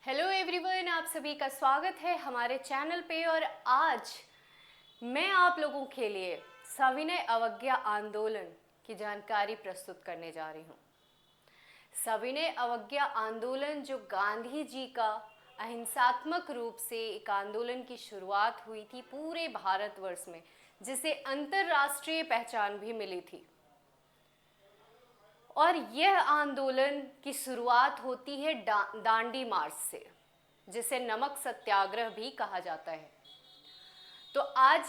Hello everyone, आप सभी का स्वागत है हमारे चैनल पे। और आज मैं आप लोगों के लिए सविनय अवज्ञा आंदोलन की जानकारी प्रस्तुत करने जा रही हूँ। सविनय अवज्ञा आंदोलन जो गांधी जी का अहिंसात्मक रूप से एक आंदोलन की शुरुआत हुई थी पूरे भारतवर्ष में, जिसे अंतर्राष्ट्रीय पहचान भी मिली थी। और यह आंदोलन की शुरुआत होती है दांडी मार्च से, जिसे नमक सत्याग्रह भी कहा जाता है। तो आज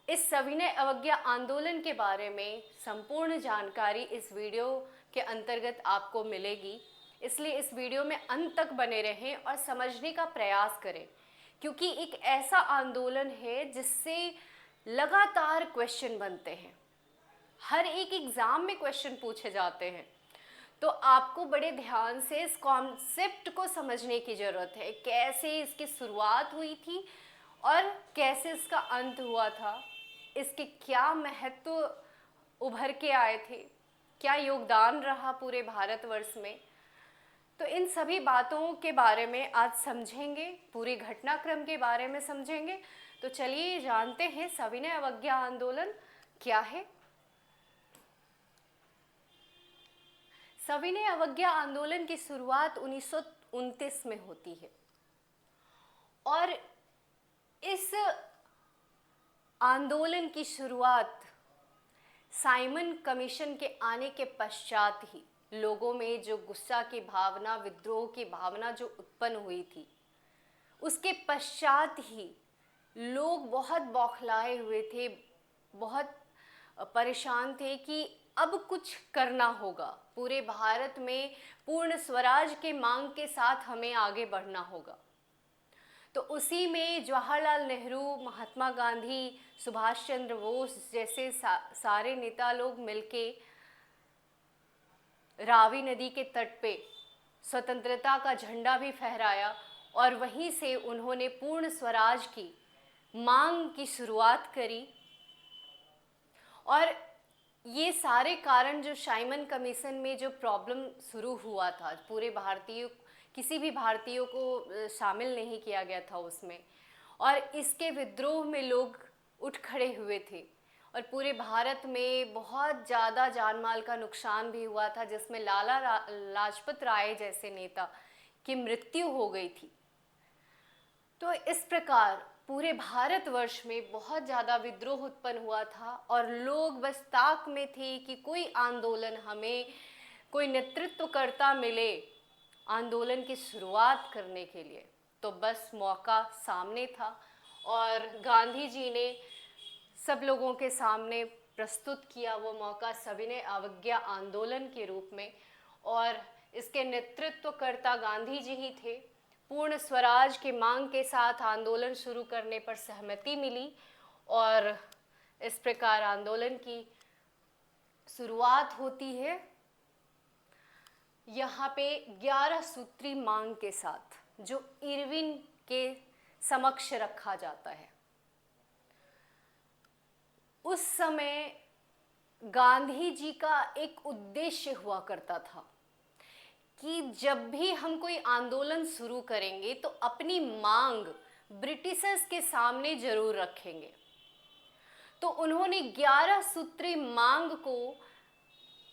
इस सविनय अवज्ञा आंदोलन के बारे में संपूर्ण जानकारी इस वीडियो के अंतर्गत आपको मिलेगी, इसलिए इस वीडियो में अंत तक बने रहें और समझने का प्रयास करें, क्योंकि एक ऐसा आंदोलन है जिससे लगातार क्वेश्चन बनते हैं। हर एक एग्ज़ाम में क्वेश्चन पूछे जाते हैं, तो आपको बड़े ध्यान से इस कॉन्सेप्ट को समझने की ज़रूरत है। कैसे इसकी शुरुआत हुई थी और कैसे इसका अंत हुआ था, इसके क्या महत्व उभर के आए थे, क्या योगदान रहा पूरे भारतवर्ष में। तो इन सभी बातों के बारे में आज समझेंगे, पूरे घटनाक्रम के बारे में समझेंगे। तो चलिए जानते हैं सविनय अवज्ञा आंदोलन क्या है। सविनय अवज्ञा आंदोलन की शुरुआत 1929 में होती है और इस आंदोलन की शुरुआत साइमन कमीशन के आने के पश्चात ही लोगों में जो गुस्सा की भावना, विद्रोह की भावना जो उत्पन्न हुई थी, उसके पश्चात ही लोग बहुत बौखलाए हुए थे, बहुत परेशान थे कि अब कुछ करना होगा। पूरे भारत में पूर्ण स्वराज के मांग के साथ हमें आगे बढ़ना होगा। तो उसी में जवाहरलाल नेहरू, महात्मा गांधी, सुभाष चंद्र बोस जैसे सारे नेता लोग मिलके रावी नदी के तट पे स्वतंत्रता का झंडा भी फहराया और वहीं से उन्होंने पूर्ण स्वराज की मांग की शुरुआत करी। और ये सारे कारण जो साइमन कमीशन में जो प्रॉब्लम शुरू हुआ था, पूरे भारतीयों, किसी भी भारतीयों को शामिल नहीं किया गया था उसमें, और इसके विद्रोह में लोग उठ खड़े हुए थे और पूरे भारत में बहुत ज़्यादा जान माल का नुकसान भी हुआ था, जिसमें लाला लाजपत राय जैसे नेता की मृत्यु हो गई थी। तो इस प्रकार पूरे भारतवर्ष में बहुत ज़्यादा विद्रोह उत्पन्न हुआ था और लोग बस ताक में थे कि कोई आंदोलन, हमें कोई नेतृत्वकर्ता मिले आंदोलन की शुरुआत करने के लिए। तो बस मौका सामने था और गांधी जी ने सब लोगों के सामने प्रस्तुत किया वो मौका सविनय अवज्ञा आंदोलन के रूप में, और इसके नेतृत्वकर्ता गांधी जी ही थे। पूर्ण स्वराज की मांग के साथ आंदोलन शुरू करने पर सहमति मिली और इस प्रकार आंदोलन की शुरुआत होती है यहाँ पे 11 सूत्री मांग के साथ, जो इरविन के समक्ष रखा जाता है। उस समय गांधी जी का एक उद्देश्य हुआ करता था कि जब भी हम कोई आंदोलन शुरू करेंगे तो अपनी मांग ब्रिटिशर्स के सामने जरूर रखेंगे। तो उन्होंने 11 सूत्री मांग को,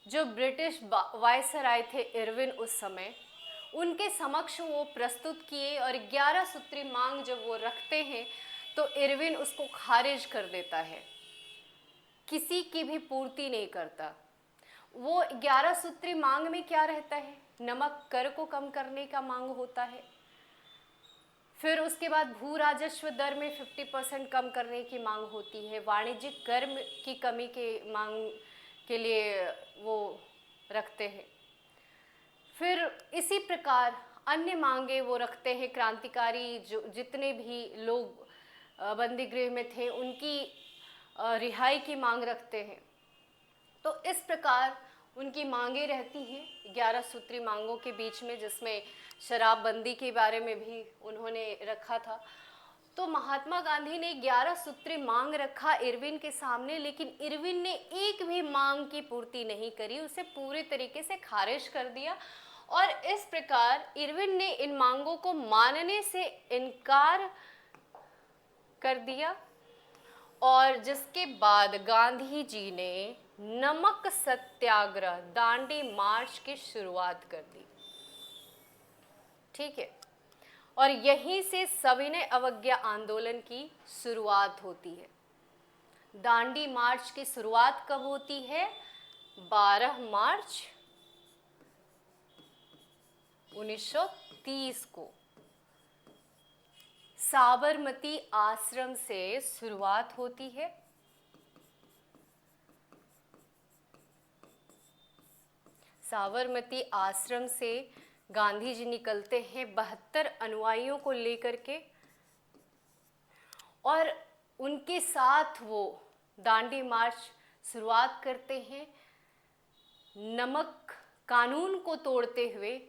जो ब्रिटिश वायसराय थे इरविन उस समय, उनके समक्ष वो प्रस्तुत किए और 11 सूत्री मांग जब वो रखते हैं तो इरविन उसको खारिज कर देता है, किसी की भी पूर्ति नहीं करता। वो 11 सूत्री मांग में क्या रहता है? नमक कर को कम करने का मांग होता है, फिर उसके बाद भू राजस्व दर में 50% कम करने की मांग होती है, वाणिज्यिक कर की कमी के मांग के लिए वो रखते हैं। फिर इसी प्रकार अन्य मांगे वो रखते हैं। क्रांतिकारी जो जितने भी लोग बंदी गृह में थे उनकी रिहाई की मांग रखते हैं। तो इस प्रकार उनकी मांगे रहती हैं 11 सूत्री मांगों के बीच में, जिसमें शराबबंदी के बारे में भी उन्होंने रखा था। तो महात्मा गांधी ने 11 सूत्री मांग रखा इरविन के सामने, लेकिन इरविन ने एक भी मांग की पूर्ति नहीं करी, उसे पूरे तरीके से खारिज कर दिया और इस प्रकार इरविन ने इन मांगों को मानने से इनकार कर दिया और जिसके बाद गांधी जी ने नमक सत्याग्रह दांडी मार्च की शुरुआत कर दी। ठीक है, और यहीं से सविनय अवज्ञा आंदोलन की शुरुआत होती है। दांडी मार्च की शुरुआत कब होती है? 12 मार्च 1930 को साबरमती आश्रम से शुरुआत होती है। साबरमती आश्रम से गांधी जी निकलते हैं 72 अनुयायियों को लेकर के और उनके साथ वो दांडी मार्च शुरुआत करते हैं। नमक कानून को तोड़ते हुए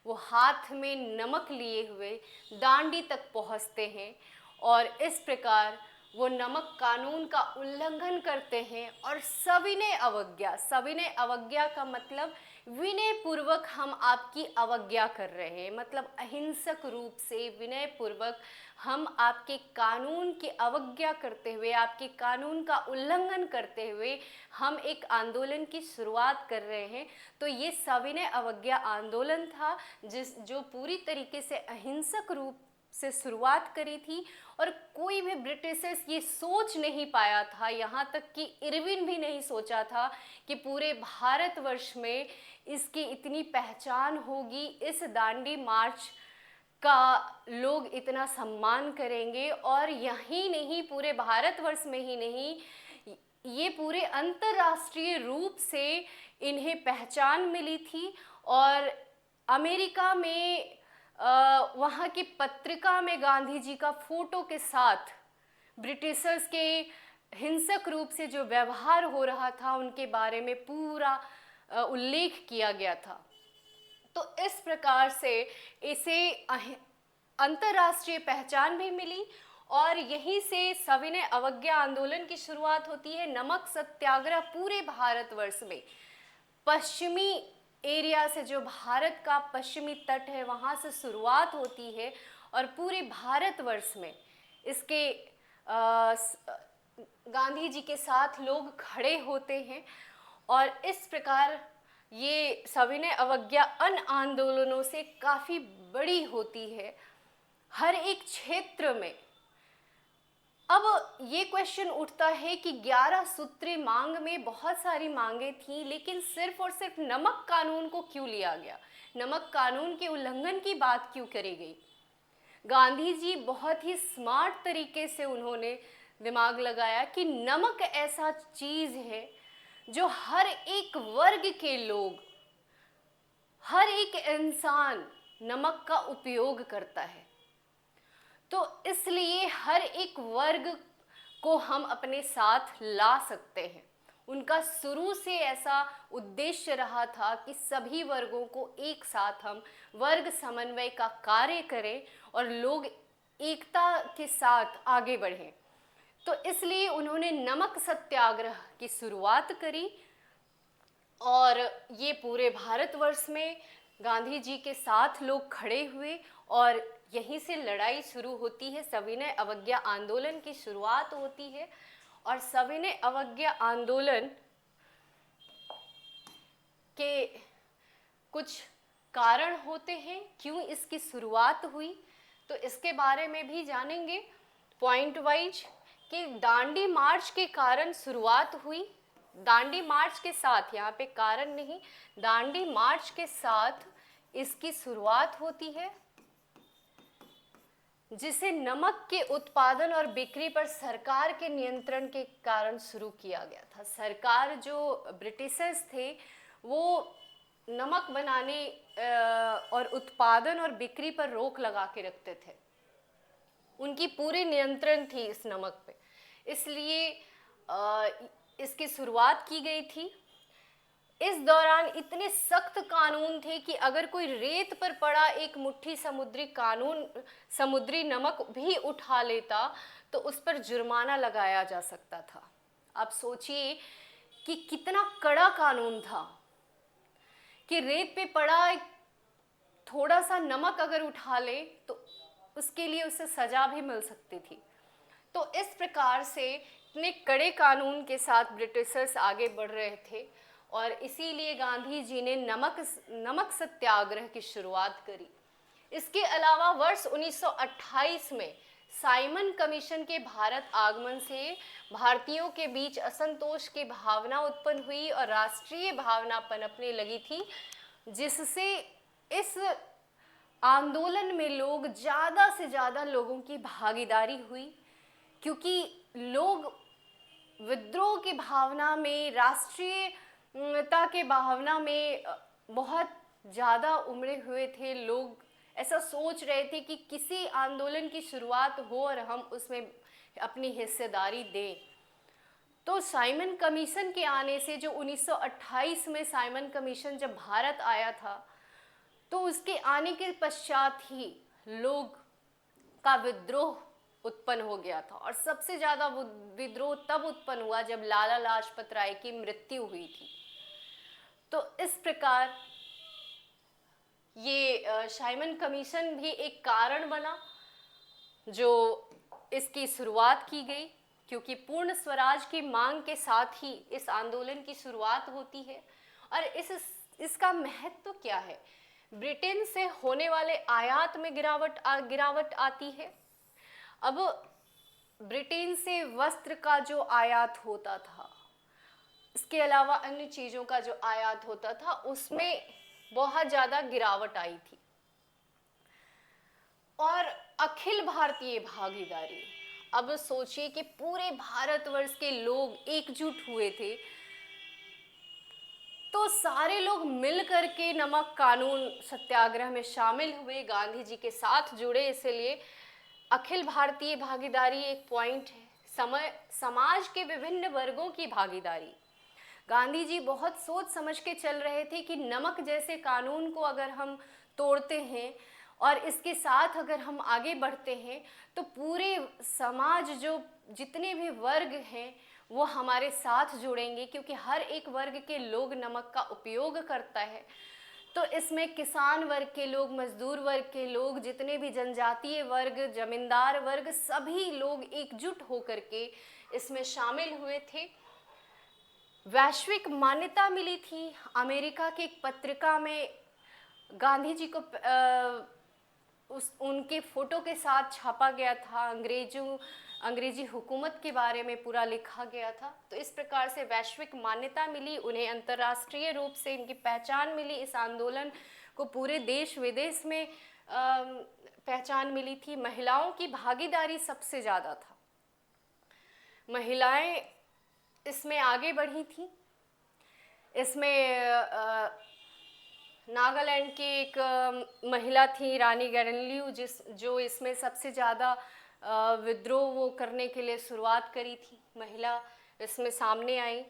वो हाथ में नमक लिए हुए दांडी तक पहुंचते हैं और इस प्रकार वो नमक कानून का उल्लंघन करते हैं और सविनय अवज्ञा का मतलब विनय पूर्वक हम आपकी अवज्ञा कर रहे हैं, मतलब अहिंसक रूप से विनय पूर्वक हम आपके कानून की अवज्ञा करते हुए, आपके कानून का उल्लंघन करते हुए हम एक आंदोलन की शुरुआत कर रहे हैं। तो ये सविनय अवज्ञा आंदोलन था जो पूरी तरीके से अहिंसक रूप से शुरुआत करी थी और कोई भी ब्रिटिशर्स ये सोच नहीं पाया था, यहाँ तक कि इरविन भी नहीं सोचा था कि पूरे भारतवर्ष में इसकी इतनी पहचान होगी, इस दांडी मार्च का लोग इतना सम्मान करेंगे और यही नहीं पूरे भारतवर्ष में ही नहीं, ये पूरे अंतर्राष्ट्रीय रूप से इन्हें पहचान मिली थी। और अमेरिका में वहाँ की पत्रिका में गांधी जी का फोटो के साथ ब्रिटिशर्स के हिंसक रूप से जो व्यवहार हो रहा था उनके बारे में पूरा उल्लेख किया गया था। तो इस प्रकार से इसे अंतर्राष्ट्रीय पहचान भी मिली और यहीं से सविनय अवज्ञा आंदोलन की शुरुआत होती है। नमक सत्याग्रह पूरे भारतवर्ष में पश्चिमी एरिया से, जो भारत का पश्चिमी तट है वहाँ से शुरुआत होती है और पूरे भारतवर्ष में इसके गांधी जी के साथ लोग खड़े होते हैं और इस प्रकार ये सविनय अवज्ञा अन्य आंदोलनों से काफ़ी बड़ी होती है हर एक क्षेत्र में। अब ये क्वेश्चन उठता है कि 11 सूत्री मांग में बहुत सारी मांगे थी, लेकिन सिर्फ और सिर्फ नमक कानून को क्यों लिया गया? नमक कानून के उल्लंघन की बात क्यों करी गई? गांधी जी बहुत ही स्मार्ट तरीके से उन्होंने दिमाग लगाया कि नमक ऐसा चीज़ है जो हर एक वर्ग के लोग, हर एक इंसान नमक का उपयोग करता है, तो इसलिए हर एक वर्ग को हम अपने साथ ला सकते हैं। उनका शुरू से ऐसा उद्देश्य रहा था कि सभी वर्गों को एक साथ हम वर्ग समन्वय का कार्य करें और लोग एकता के साथ आगे बढ़ें। तो इसलिए उन्होंने नमक सत्याग्रह की शुरुआत करी और ये पूरे भारतवर्ष में गांधी जी के साथ लोग खड़े हुए और यहीं से लड़ाई शुरू होती है। सविनय अवज्ञा आंदोलन की शुरुआत होती है और सविनय अवज्ञा आंदोलन के कुछ कारण होते हैं क्यों इसकी शुरुआत हुई, तो इसके बारे में भी जानेंगे पॉइंट वाइज कि दांडी मार्च के कारण शुरुआत हुई। दांडी मार्च के साथ, यहाँ पे कारण नहीं, दांडी मार्च के साथ इसकी शुरुआत होती है जिसे नमक के उत्पादन और बिक्री पर सरकार के नियंत्रण के कारण शुरू किया गया था। सरकार, जो ब्रिटिशर्स थे, वो नमक बनाने और उत्पादन और बिक्री पर रोक लगा के रखते थे, उनकी पूरी नियंत्रण थी इस नमक पे, इसलिए इसकी शुरुआत की गई थी। इस दौरान इतने सख्त कानून थे कि अगर कोई रेत पर पड़ा एक मुट्ठी समुद्री नमक भी उठा लेता तो उस पर जुर्माना लगाया जा सकता था। आप सोचिए कि कितना कड़ा कानून था कि रेत पे पड़ा थोड़ा सा नमक अगर उठा ले तो उसके लिए उसे सज़ा भी मिल सकती थी। तो इस प्रकार से इतने कड़े कानून के साथ ब्रिटिशर्स आगे बढ़ रहे थे और इसीलिए गांधी जी ने नमक सत्याग्रह की शुरुआत करी। इसके अलावा वर्ष 1928 में साइमन कमीशन के भारत आगमन से भारतीयों के बीच असंतोष की भावना उत्पन्न हुई और राष्ट्रीय भावना पनपने लगी थी, जिससे इस आंदोलन में लोग ज़्यादा से ज़्यादा लोगों की भागीदारी हुई, क्योंकि लोग विद्रोह की भावना में, राष्ट्रीयता के भावना में बहुत ज़्यादा उमड़े हुए थे। लोग ऐसा सोच रहे थे कि किसी आंदोलन की शुरुआत हो और हम उसमें अपनी हिस्सेदारी दें। तो साइमन कमीशन के आने से, जो 1928 में साइमन कमीशन जब भारत आया था, तो उसके आने के पश्चात ही लोग का विद्रोह उत्पन्न हो गया था और सबसे ज़्यादा विद्रोह तब उत्पन्न हुआ जब लाला लाजपत राय की मृत्यु हुई थी। तो इस प्रकार ये साइमन कमीशन भी एक कारण बना जो इसकी शुरुआत की गई, क्योंकि पूर्ण स्वराज की मांग के साथ ही इस आंदोलन की शुरुआत होती है। और इसका महत्व क्या है? ब्रिटेन से होने वाले आयात में गिरावट आती है। अब ब्रिटेन से वस्त्र का जो आयात होता था, इसके अलावा अन्य चीज़ों का जो आयात होता था, उसमें बहुत ज़्यादा गिरावट आई थी। और अखिल भारतीय भागीदारी, अब सोचिए कि पूरे भारतवर्ष के लोग एकजुट हुए थे, तो सारे लोग मिल करके नमक कानून सत्याग्रह में शामिल हुए, गांधी जी के साथ जुड़े। इसलिए अखिल भारतीय भागीदारी एक पॉइंट है। समाज के विभिन्न वर्गों की भागीदारी, गांधी जी बहुत सोच समझ के चल रहे थे कि नमक जैसे कानून को अगर हम तोड़ते हैं और इसके साथ अगर हम आगे बढ़ते हैं तो पूरे समाज, जो जितने भी वर्ग हैं, वो हमारे साथ जुड़ेंगे, क्योंकि हर एक वर्ग के लोग नमक का उपयोग करता है। तो इसमें किसान वर्ग के लोग, मजदूर वर्ग के लोग, जितने भी जनजातीय वर्ग, जमींदार वर्ग, सभी लोग एकजुट होकर के इसमें शामिल हुए थे। वैश्विक मान्यता मिली थी। अमेरिका की एक पत्रिका में गांधी जी को उनके फोटो के साथ छापा गया था। अंग्रेजी हुकूमत के बारे में पूरा लिखा गया था। तो इस प्रकार से वैश्विक मान्यता मिली उन्हें, अंतर्राष्ट्रीय रूप से इनकी पहचान मिली। इस आंदोलन को पूरे देश विदेश में पहचान मिली थी। महिलाओं की भागीदारी सबसे ज़्यादा था। महिलाएं इसमें आगे बढ़ी थी। इसमें नागालैंड की एक महिला थी, रानी गैरनलियू, जो इसमें सबसे ज़्यादा विद्रोह वो करने के लिए शुरुआत करी थी। महिला इसमें सामने आई।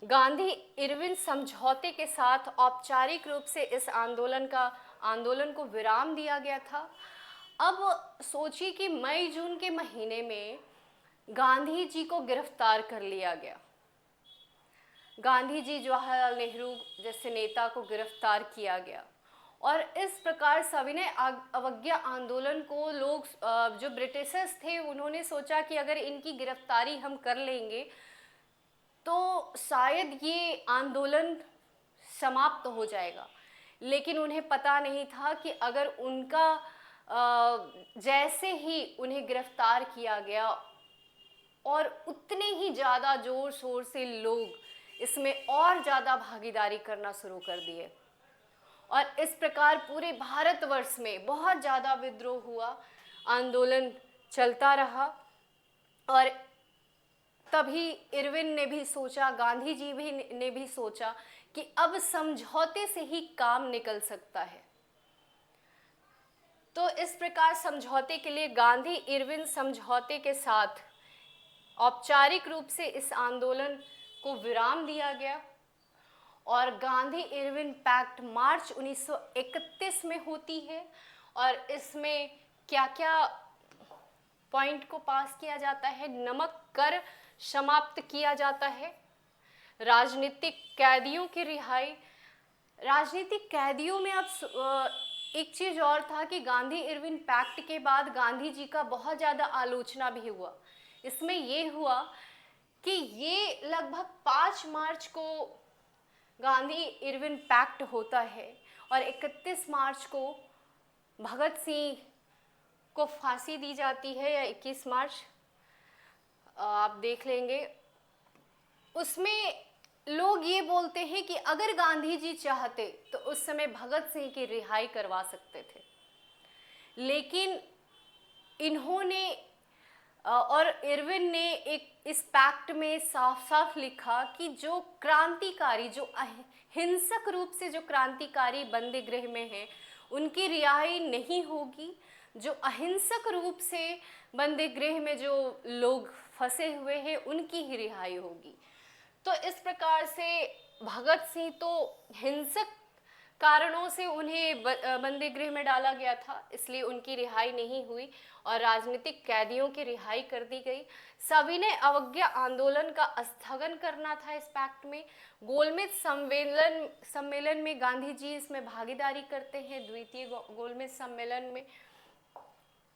गांधी इरविन समझौते के साथ औपचारिक रूप से इस आंदोलन को विराम दिया गया था। अब सोचिए कि मई जून के महीने में गांधी जी को गिरफ्तार कर लिया गया। गांधी जी, जवाहरलाल नेहरू जैसे नेता को गिरफ्तार किया गया और इस प्रकार सविनय अवज्ञा आंदोलन को लोग, जो ब्रिटिशर्स थे, उन्होंने सोचा कि अगर इनकी गिरफ्तारी हम कर लेंगे तो शायद ये आंदोलन समाप्त हो जाएगा। लेकिन उन्हें पता नहीं था कि अगर उनका जैसे ही उन्हें गिरफ्तार किया गया और उतने ही ज़्यादा ज़ोर शोर से लोग इसमें और ज़्यादा भागीदारी करना शुरू कर दिए और इस प्रकार पूरे भारतवर्ष में बहुत ज़्यादा विद्रोह हुआ, आंदोलन चलता रहा। और तभी इरविन ने भी सोचा, गांधी जी ने भी सोचा कि अब समझौते से ही काम निकल सकता है। तो इस प्रकार समझौते के लिए गांधी इरविन समझौते के साथ औपचारिक रूप से इस आंदोलन को विराम दिया गया और गांधी इरविन पैक्ट मार्च 1931 में होती है। और इसमें क्या क्या पॉइंट को पास किया जाता है? नमक कर समाप्त किया जाता है, राजनीतिक कैदियों की रिहाई। राजनीतिक कैदियों में अब एक चीज़ और था कि गांधी इरविन पैक्ट के बाद गांधी जी का बहुत ज़्यादा आलोचना भी हुआ। इसमें ये हुआ कि ये लगभग 5 मार्च को गांधी इरविन पैक्ट होता है और 31 मार्च को भगत सिंह को फांसी दी जाती है, या 21 मार्च आप देख लेंगे। उसमें लोग ये बोलते हैं कि अगर गांधी जी चाहते तो उस समय भगत सिंह की रिहाई करवा सकते थे, लेकिन इन्होंने और इरविन ने एक इस पैक्ट में साफ साफ लिखा कि जो क्रांतिकारी, जो हिंसक रूप से जो क्रांतिकारी बंदी गृह में हैं उनकी रिहाई नहीं होगी, जो अहिंसक रूप से बंदी गृह में जो लोग फंसे हुए हैं उनकी ही रिहाई होगी। तो इस प्रकार से भगत सिंह तो हिंसक कारणों से उन्हें बंदी गृह में डाला गया था, इसलिए उनकी रिहाई नहीं हुई और राजनीतिक कैदियों की रिहाई कर दी गई। सविनय अवज्ञा आंदोलन का स्थगन करना था इस पैक्ट में। गोलमेज सम्मेलन में गांधी जी इसमें भागीदारी करते हैं, द्वितीय गोलमेज सम्मेलन में।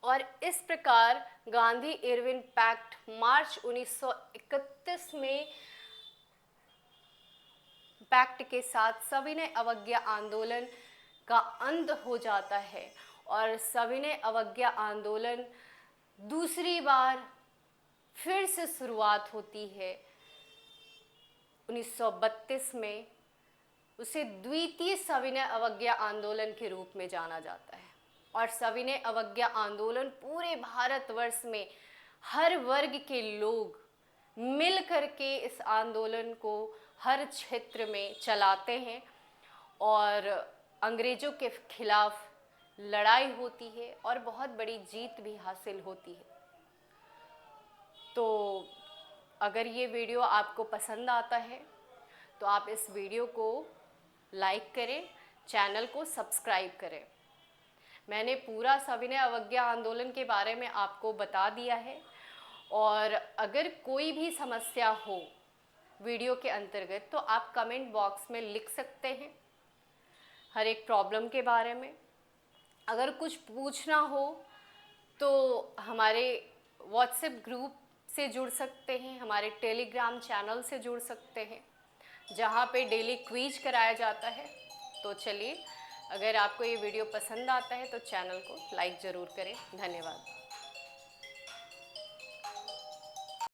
और इस प्रकार गांधी इरविन पैक्ट मार्च 1931 में पैक्ट के साथ सविनय अवज्ञा आंदोलन का अंत हो जाता है और सविनय अवज्ञा आंदोलन दूसरी बार फिर से शुरुआत होती है 1932 में। उसे द्वितीय सविनय अवज्ञा आंदोलन के रूप में जाना जाता है और सविनय अवज्ञा आंदोलन पूरे भारतवर्ष में हर वर्ग के लोग मिल करके इस आंदोलन को हर क्षेत्र में चलाते हैं और अंग्रेज़ों के खिलाफ लड़ाई होती है और बहुत बड़ी जीत भी हासिल होती है। तो अगर ये वीडियो आपको पसंद आता है तो आप इस वीडियो को लाइक करें, चैनल को सब्सक्राइब करें। मैंने पूरा सविनय अवज्ञा आंदोलन के बारे में आपको बता दिया है और अगर कोई भी समस्या हो वीडियो के अंतर्गत तो आप कमेंट बॉक्स में लिख सकते हैं हर एक प्रॉब्लम के बारे में। अगर कुछ पूछना हो तो हमारे व्हाट्सएप ग्रुप से जुड़ सकते हैं, हमारे टेलीग्राम चैनल से जुड़ सकते हैं जहाँ पे डेली क्विज कराया जाता है। तो चलिए, अगर आपको ये वीडियो पसंद आता है तो चैनल को लाइक ज़रूर करें। धन्यवाद।